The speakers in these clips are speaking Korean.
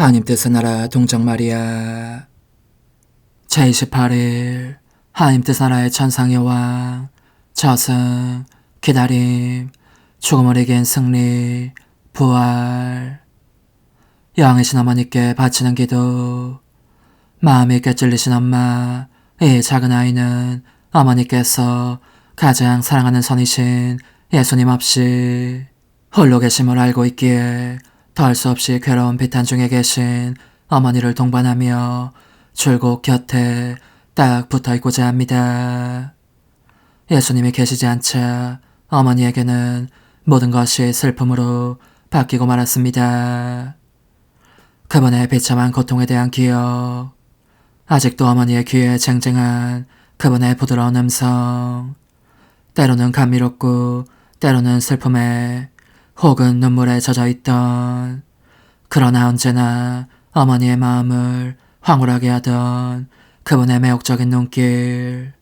하나님 뜻의 나라 동정 마리아 제28일 하나님 뜻의 나라의 천상의 왕 저승 기다림 죽음을 이긴 승리 부활 영이신 어머니께 바치는 기도 마음이 꿰찔리신 엄마 이 작은 아이는 어머니께서 가장 사랑하는 선이신 예수님 없이 홀로 계심을 알고 있기에 더할 수 없이 괴로운 비탄 중에 계신 어머니를 동반하며 줄곧 곁에 딱 붙어있고자 합니다. 예수님이 계시지 않자 어머니에게는 모든 것이 슬픔으로 바뀌고 말았습니다. 그분의 비참한 고통에 대한 기억, 아직도 어머니의 귀에 쟁쟁한 그분의 부드러운 음성, 때로는 감미롭고 때로는 슬픔에 혹은 눈물에 젖어있던, 그러나 언제나 어머니의 마음을 황홀하게 하던 그분의 매혹적인 눈길.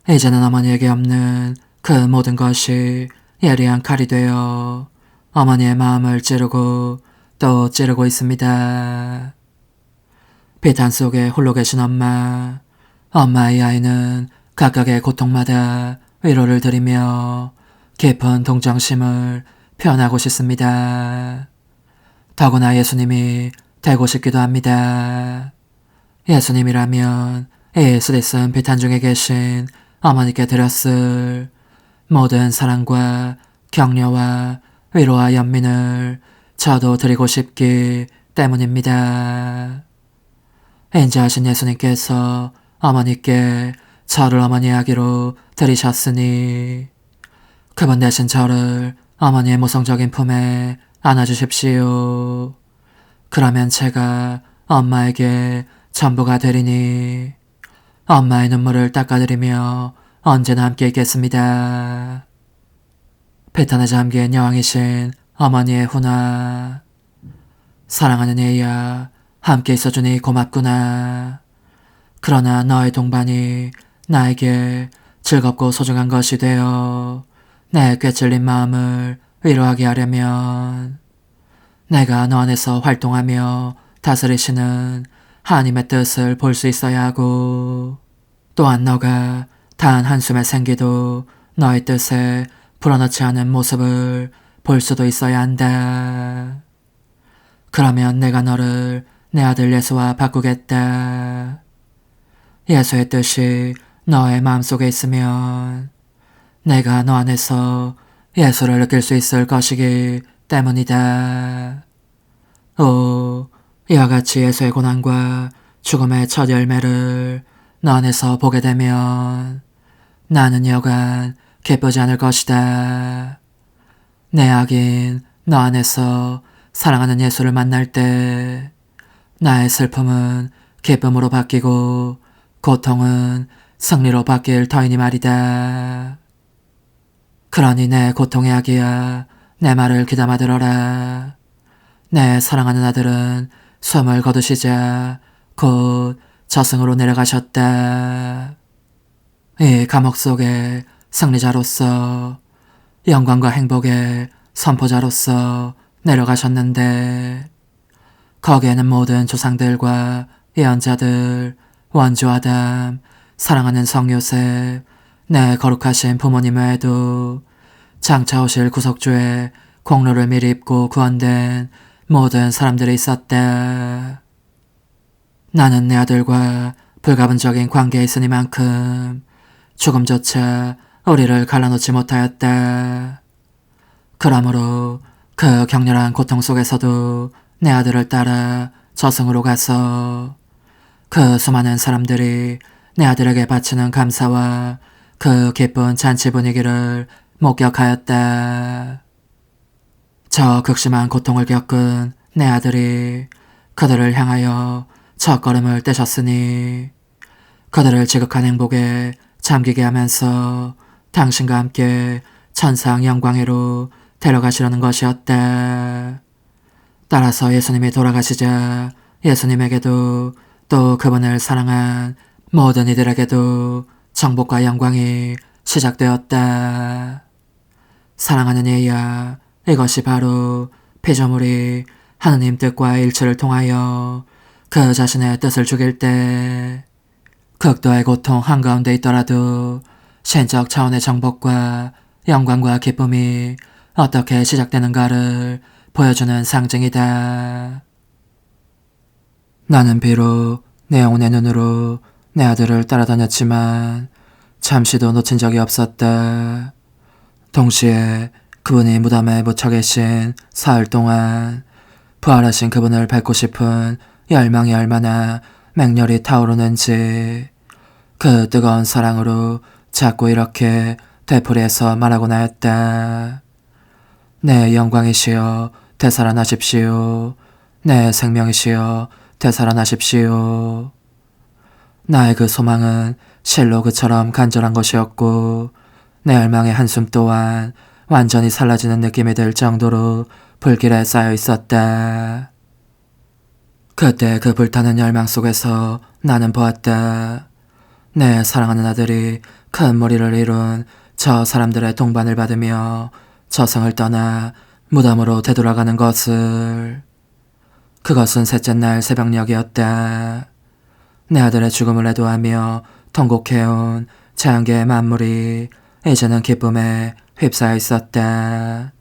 이제는 어머니에게 없는 그 모든 것이 예리한 칼이 되어 어머니의 마음을 찌르고 또 찌르고 있습니다. 비탄 속에 홀로 계신 엄마의 아이는 각각의 고통마다 위로를 드리며 깊은 동정심을 표현하고 싶습니다. 더구나 예수님이 되고 싶기도 합니다. 예수님이라면 이 쓰디쓴 비탄 중에 계신 어머니께 드렸을 모든 사랑과 격려와 위로와 연민을 저도 드리고 싶기 때문입니다. 인자하신 예수님께서 어머니께 저를 어머니 아기로 들이셨으니 그분 대신 저를 어머니의 모성적인 품에 안아주십시오. 그러면 제가 엄마에게 전부가 되리니 엄마의 눈물을 닦아드리며 언제나 함께 있겠습니다. 비탄에 잠긴 여왕이신 어머니의 훈화, 사랑하는 애야 함께 있어주니 고맙구나. 그러나 너의 동반이 나에게 즐겁고 소중한 것이 되어 내 꿰찔린 마음을 위로하게 하려면 내가 너 안에서 활동하며 다스리시는 하나님의 뜻을 볼 수 있어야 하고, 또한 너가 단 한숨의 생기도 너의 뜻에 불어넣지 않은 모습을 볼 수도 있어야 한다. 그러면 내가 너를 내 아들 예수와 바꾸겠다. 예수의 뜻이 너의 마음속에 있으면 내가 너 안에서 예수를 느낄 수 있을 것이기 때문이다. 오, 이와 같이 예수의 고난과 죽음의 첫 열매를 너 안에서 보게 되면 나는 여간 기쁘지 않을 것이다. 내 악인 너 안에서 사랑하는 예수를 만날 때 나의 슬픔은 기쁨으로 바뀌고 고통은 승리로 바뀔 터이니 말이다. 그러니 내 고통의 아기야, 내 말을 귀담아 들어라. 내 사랑하는 아들은 숨을 거두시자 곧 저승으로 내려가셨다. 이 감옥 속에 승리자로서 영광과 행복의 선포자로서 내려가셨는데 거기에는 모든 조상들과 예언자들, 원주 아담, 사랑하는 성 요셉, 내 거룩하신 부모님 외에도 장차 오실 구속주의 공로를 미리 입고 구원된 모든 사람들이 있었다. 나는 내 아들과 불가분적인 관계에 있으니만큼 조금조차 우리를 갈라놓지 못하였다. 그러므로 그 격렬한 고통 속에서도 내 아들을 따라 저승으로 가서 그 수많은 사람들이 내 아들에게 바치는 감사와 그 기쁜 잔치 분위기를 목격하였다. 저 극심한 고통을 겪은 내 아들이 그들을 향하여 첫걸음을 떼셨으니 그들을 지극한 행복에 잠기게 하면서 당신과 함께 천상 영광으로 데려가시려는 것이었다. 따라서 예수님이 돌아가시자 예수님에게도 또 그분을 사랑한 모든 이들에게도 정복과 영광이 시작되었다. 사랑하는 얘야, 이것이 바로 피조물이 하느님 뜻과 일치를 통하여 그 자신의 뜻을 죽일 때 극도의 고통 한가운데 있더라도 신적 차원의 정복과 영광과 기쁨이 어떻게 시작되는가를 보여주는 상징이다. 나는 비록 내 영혼의 눈으로 내 아들을 따라다녔지만 잠시도 놓친 적이 없었다. 동시에 그분이 무덤에 묻혀 계신 사흘 동안 부활하신 그분을 뵙고 싶은 열망이 얼마나 맹렬히 타오르는지 그 뜨거운 사랑으로 자꾸 이렇게 되풀이해서 말하곤 하였다. 내 영광이시여 되살아나십시오. 내 생명이시여 되살아나십시오. 나의 그 소망은 실로 그처럼 간절한 것이었고 내 열망의 한숨 또한 완전히 사라지는 느낌이 들 정도로 불길에 쌓여 있었다. 그때 그 불타는 열망 속에서 나는 보았다. 내 사랑하는 아들이 큰 무리를 이룬 저 사람들의 동반을 받으며 저승을 떠나 무덤으로 되돌아가는 것을. 그것은 셋째 날 새벽녘이었다. 내 아들의 죽음을 애도하며 통곡해온 자연계의 만물이 이제는 기쁨에 휩싸여 있었다.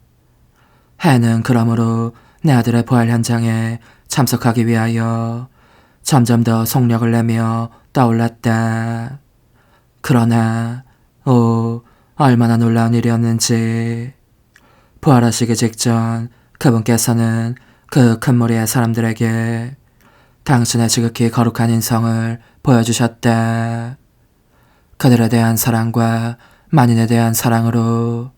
해는 그러므로 내 아들의 부활 현장에 참석하기 위하여 점점 더 속력을 내며 떠올랐다. 그러나 얼마나 놀라운 일이었는지. 부활하시기 직전 그분께서는 그 큰 무리의 사람들에게 당신의 지극히 거룩한 인성을 보여주셨다. 그들에 대한 사랑과 만인에 대한 사랑으로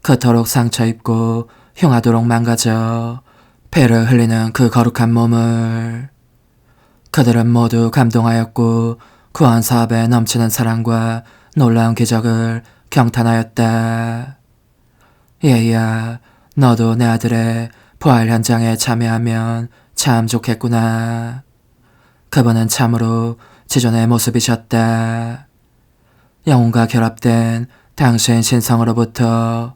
그토록 상처 입고 흉하도록 망가져 피를 흘리는 그 거룩한 몸을. 그들은 모두 감동하였고 구원 사업에 넘치는 사랑과 놀라운 기적을 경탄하였다. 얘야, 너도 내 아들의 부활 현장에 참여하면 참 좋겠구나. 그분은 참으로 지존의 모습이셨다. 영혼과 결합된 당신 신성으로부터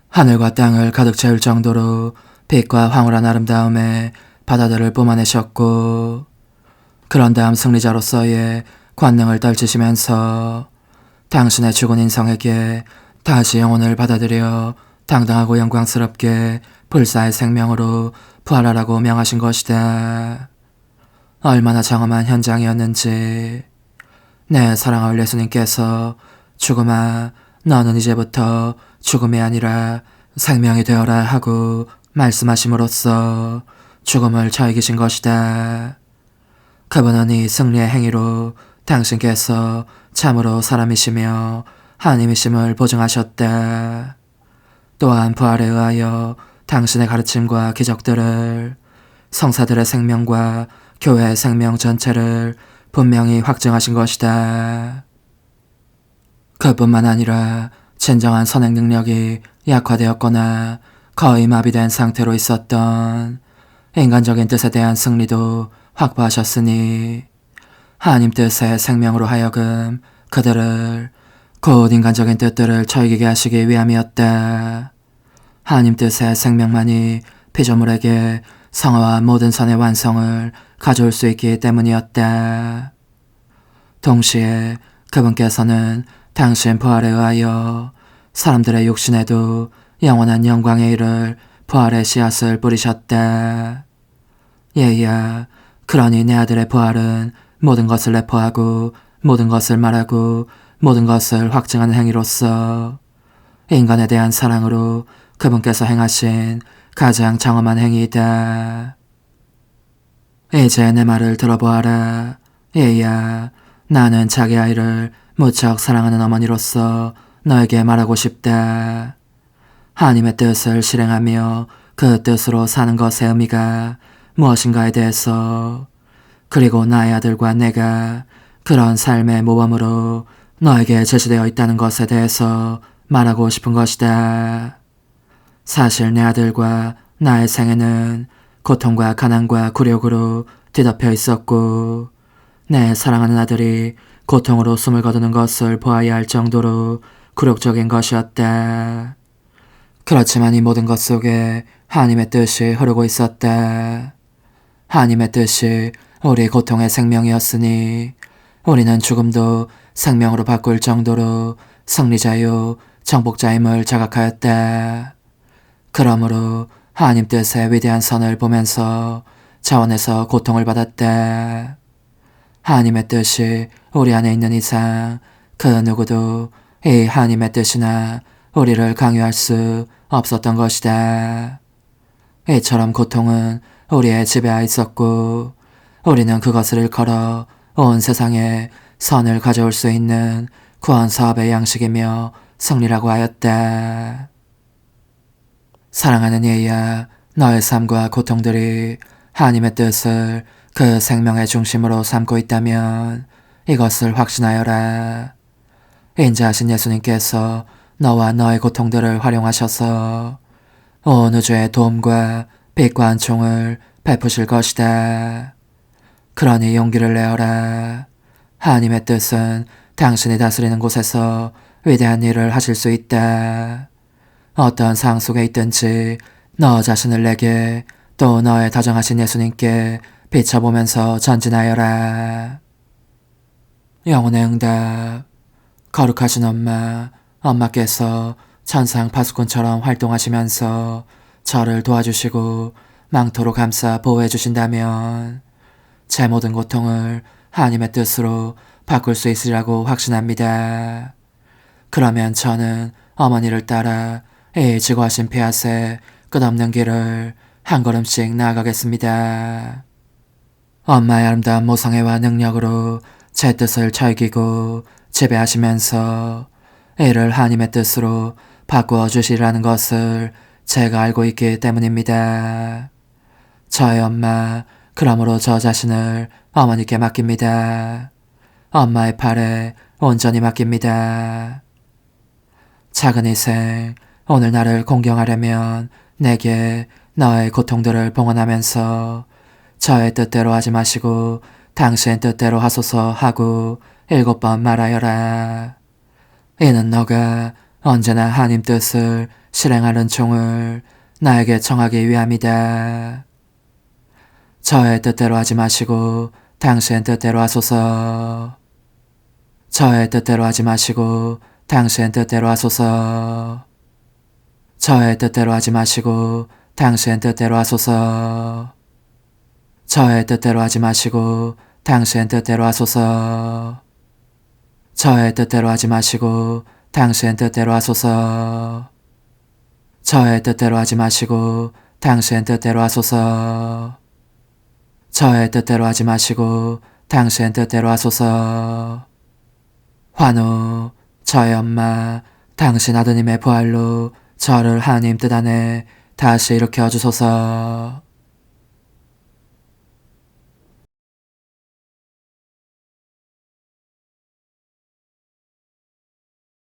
하늘과 땅을 가득 채울 정도로 빛과 황홀한 아름다움에 바다들을 뿜어내셨고 그런 다음 승리자로서의 권능을 떨치시면서 당신의 죽은 인성에게 다시 영혼을 받아들여 당당하고 영광스럽게 불사의 생명으로 부활하라고 명하신 것이다. 얼마나 장엄한 현장이었는지. 내 사랑할 예수님께서 죽음아 너는 이제부터 죽음이 아니라 생명이 되어라 하고 말씀하심으로써 죽음을 저 이기신 것이다. 그분은 이 승리의 행위로 당신께서 참으로 사람이시며 하나님이심을 보증하셨다. 또한 부활에 의하여 당신의 가르침과 기적들을 성사들의 생명과 교회의 생명 전체를 분명히 확증하신 것이다. 그뿐만 아니라 진정한 선행 능력이 약화되었거나 거의 마비된 상태로 있었던 인간적인 뜻에 대한 승리도 확보하셨으니 하나님 뜻의 생명으로 하여금 그들을 곧 인간적인 뜻들을 처이게 하시기 위함이었다. 하나님 뜻의 생명만이 피조물에게 성화와 모든 선의 완성을 가져올 수 있기 때문이었다. 동시에 그분께서는 당신 부활에 의하여 사람들의 육신에도 영원한 영광의 일을 부활의 씨앗을 뿌리셨다. 얘야, 그러니 내 아들의 부활은 모든 것을 내포하고 모든 것을 말하고 모든 것을 확증하는 행위로서 인간에 대한 사랑으로 그분께서 행하신 가장 장엄한 행위이다. 이제 내 말을 들어보아라. 얘야, 나는 자기 아이를 무척 사랑하는 어머니로서 너에게 말하고 싶다. 하나님의 뜻을 실행하며 그 뜻으로 사는 것의 의미가 무엇인가에 대해서, 그리고 나의 아들과 내가 그런 삶의 모범으로 너에게 제시되어 있다는 것에 대해서 말하고 싶은 것이다. 사실 내 아들과 나의 생애는 고통과 가난과 굴욕으로 뒤덮여 있었고 내 사랑하는 아들이 고통으로 숨을 거두는 것을 보아야 할 정도로 굴욕적인 것이었다. 그렇지만 이 모든 것 속에 하나님의 뜻이 흐르고 있었다. 하나님의 뜻이 우리 고통의 생명이었으니 우리는 죽음도 생명으로 바꿀 정도로 승리자요 정복자임을 자각하였다. 그러므로 하나님 뜻의 위대한 선을 보면서 자원에서 고통을 받았다. 하나님의 뜻이 우리 안에 있는 이상 그 누구도 이 하나님의 뜻이나 우리를 강요할 수 없었던 것이다. 이처럼 고통은 우리의 지배하에 있었고 우리는 그것을 일컬어 온 세상에 선을 가져올 수 있는 구원 사업의 양식이며 승리라고 하였다. 사랑하는 예야, 너의 삶과 고통들이 하나님의 뜻을 그 생명의 중심으로 삼고 있다면 이것을 확신하여라. 인자하신 예수님께서 너와 너의 고통들을 활용하셔서 온 우주의 도움과 빛과 은총을 베푸실 것이다. 그러니 용기를 내어라. 하나님의 뜻은 당신이 다스리는 곳에서 위대한 일을 하실 수 있다. 어떤 상황 속에 있든지 너 자신을 내게 또 너의 다정하신 예수님께 비춰보면서 전진하여라. 영혼의 응답. 거룩하신 엄마께서 천상 파수꾼처럼 활동하시면서 저를 도와주시고 망토로 감싸 보호해 주신다면 제 모든 고통을 하나님의 뜻으로 바꿀 수 있으리라고 확신합니다. 그러면 저는 어머니를 따라 이 지고하신 폐하새 끝없는 길을 한 걸음씩 나아가겠습니다. 엄마의 아름다운 모성애와 능력으로 제 뜻을 즐기고 지배하시면서 이를 하나님의 뜻으로 바꾸어 주시라는 것을 제가 알고 있기 때문입니다. 저의 엄마, 그러므로 저 자신을 어머니께 맡깁니다. 엄마의 팔에 온전히 맡깁니다. 작은 희생, 오늘 나를 공경하려면 내게 너의 고통들을 봉헌하면서 저의 뜻대로 하지 마시고 당신 뜻대로 하소서 하고 7번 말하여라. 이는 너가 언제나 하나님 뜻을 실행하는 종을 나에게 청하기 위함이다. 저의 뜻대로 하지 마시고 당신 뜻대로 하소서. 저의 뜻대로 하지 마시고 당신 뜻대로 하소서. 저의 뜻대로 하지 마시고 당신 뜻대로 하소서. 저의 뜻대로 하지 마시고 당신 뜻대로 하소서. 저의 뜻대로 하지 마시고 당신 뜻대로 하소서. 저의 뜻대로 하지 마시고 당신 뜻대로 하소서. 저의 뜻대로 하지 마시고 당신 뜻대로 하소서. 환호, 저의 엄마, 당신 아드님의 부활로 저를 하나님 뜻 안에 다시 일으켜 주소서.